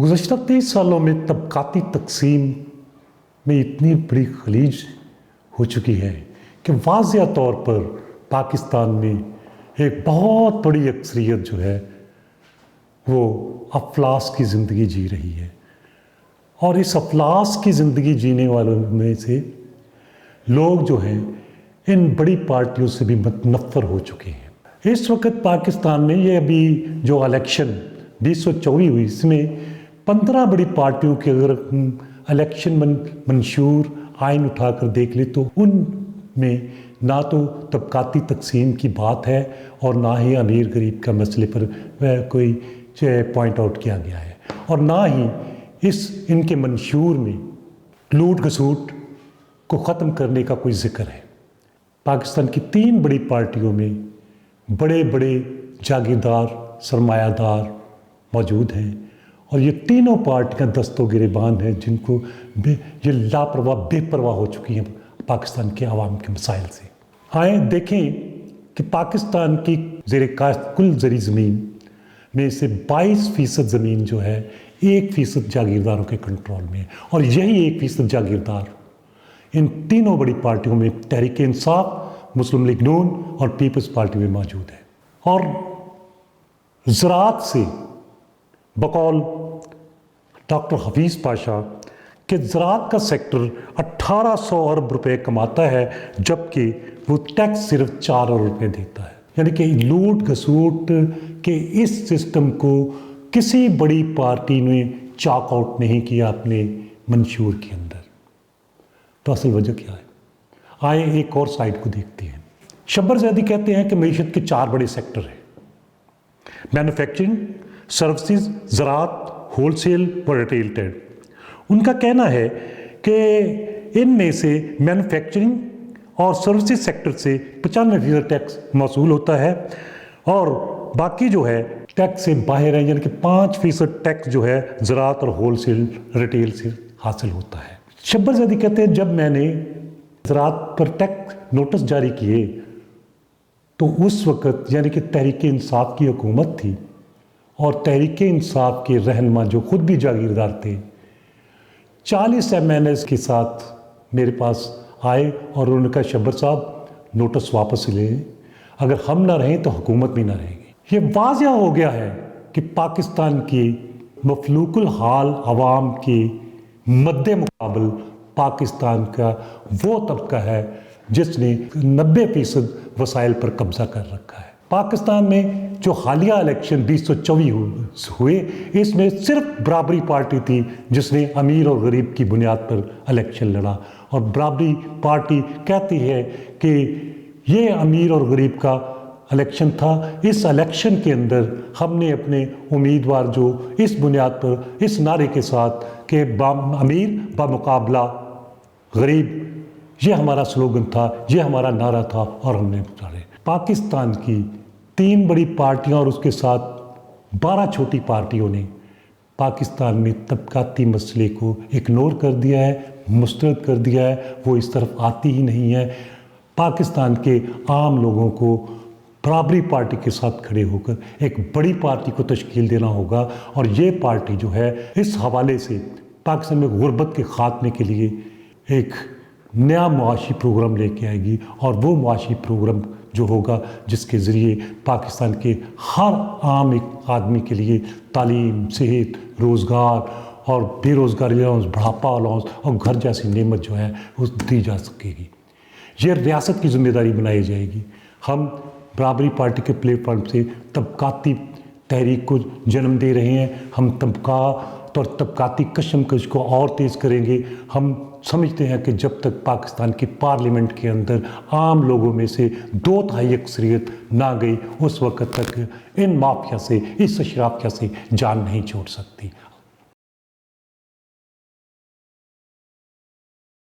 गुज़श्ता 30 सालों में तबक़ाती तक़सीम में इतनी बड़ी खलीज हो चुकी है कि वाज़िया तौर पर पाकिस्तान में एक बहुत बड़ी अक्सरियत जो है वो अफलास की ज़िंदगी जी रही है, और इस अफलास की ज़िंदगी जीने वालों में से लोग जो हैं इन बड़ी पार्टियों से भी मुतनफ़्फ़र हो चुके हैं। इस वक्त पाकिस्तान में ये अभी जो इलेक्शन 2024 हुई, इसमें 15 बड़ी पार्टियों के अगर इलेक्शन मंशूर आइन उठाकर देख ले तो उनमें ना तो तबक़ाती तक़सीम की बात है और ना ही अमीर गरीब का मसले पर कोई पॉइंट आउट किया गया है, और ना ही इनके मंशूर में लूट घसूट को ख़त्म करने का कोई जिक्र है। पाकिस्तान की 3 बड़ी पार्टियों में बड़े बड़े जागीरदार सरमायादार मौजूद हैं, और ये तीनों पार्टियां दस्तों गिरेबान हैं जिनको ये लापरवाह बेपरवाह हो चुकी हैं पाकिस्तान के आवाम के मसाइल से। आए देखें कि पाकिस्तान की कुल ज़री ज़मीन में से 22% ज़मीन जो है 1% जागीरदारों के कंट्रोल में है, और यही 1% जागीरदार इन तीनों बड़ी पार्टियों में तहरीक इंसाफ, मुस्लिम लीग नून और पीपल्स पार्टी में मौजूद है। और ज़राअत से बकौल डॉक्टर हफीज़ पाशा कि ज़राअत का सेक्टर 1800 अरब रुपए कमाता है, जबकि वो टैक्स सिर्फ 4 अरब रुपए देता है। यानी कि लूट घसूट के इस सिस्टम को किसी बड़ी पार्टी ने चॉक आउट नहीं किया अपने मंशूर के अंदर। तो असल वजह क्या है? आए एक और साइड को देखते हैं। शब्बर ज़ैदी कहते हैं कि मईशत के 4 बड़े सेक्टर हैं: मैन्युफैक्चरिंग, सर्विसेज, ज़राअत, होलसेल व रिटेल ट्रेड। उनका कहना है कि इनमें से मैन्युफैक्चरिंग और सर्विसेज सेक्टर से 95% टैक्स मौसूल होता है, और बाकी जो है टैक्स से बाहर है, यानी कि 5% टैक्स जो है ज़राअत और होलसेल रिटेल से हासिल होता है। शब्बर ज़ैदी कहते हैं जब मैंने ज़राअत पर टैक्स नोटिस जारी किए तो उस वक़्त यानी कि तहरीक इंसाफ की हुकूमत थी, और तहरीक इंसाफ के रहनुमा जो ख़ुद भी जागीरदार थे 40 MNAs के साथ मेरे पास आए और उन्होंने कहा शब्बर साहब नोटिस वापस ले लें, अगर हम ना रहें तो हुकूमत भी ना रहेगी। ये वाज़िया हो गया है कि पाकिस्तान की मफलूकुल हाल अवाम के मद्दे मुकाबल पाकिस्तान का वो तबका है जिसने 90% वसाइल पर कब्ज़ा कर रखा है। पाकिस्तान में जो हालिया इलेक्शन 2024 हुए, इसमें सिर्फ बराबरी पार्टी थी जिसने अमीर और गरीब की बुनियाद पर इलेक्शन लड़ा, और बराबरी पार्टी कहती है कि ये अमीर और गरीब का इलेक्शन था। इस इलेक्शन के अंदर हमने अपने उम्मीदवार जो इस बुनियाद पर इस नारे के साथ कि अमीर बामुकाबला गरीब, ये हमारा स्लोगन था, ये हमारा नारा था, और हमने उतारे। पाकिस्तान की 3 बड़ी पार्टियां और उसके साथ 12 छोटी पार्टियों ने पाकिस्तान में तबक़ाती मसले को इग्नोर कर दिया है, मुस्तरद कर दिया है। वो इस तरफ आती ही नहीं है। पाकिस्तान के आम लोगों को बराबरी पार्टी के साथ खड़े होकर एक बड़ी पार्टी को तश्कील देना होगा, और ये पार्टी जो है इस हवाले से पाकिस्तान में गुर्बत के ख़ात्मे के लिए एक नया मुआशी प्रोग्राम लेके आएगी, और वो मुआशी प्रोग्राम जो होगा जिसके ज़रिए पाकिस्तान के हर आम एक आदमी के लिए तालीम, सेहत, रोज़गार और बेरोज़गारी अलाउंस, बुढ़ापा अलाउंस और घर जैसी नेमत जो है वो दी जा सकेगी। ये रियासत की ज़िम्मेदारी बनाई जाएगी। हम बराबरी पार्टी के प्लेटफॉर्म से तबक़ाती तहरीक को जन्म दे रहे हैं। हम तबक़ात और तबक़ाती कशमकश को और तेज़ करेंगे। हम समझते हैं कि जब तक पाकिस्तान की पार्लियामेंट के अंदर आम लोगों में से 2/3 अक्सरियत ना गई, उस वक्त तक इन माफिया से, इस शराफिया से जान नहीं छोड़ सकती।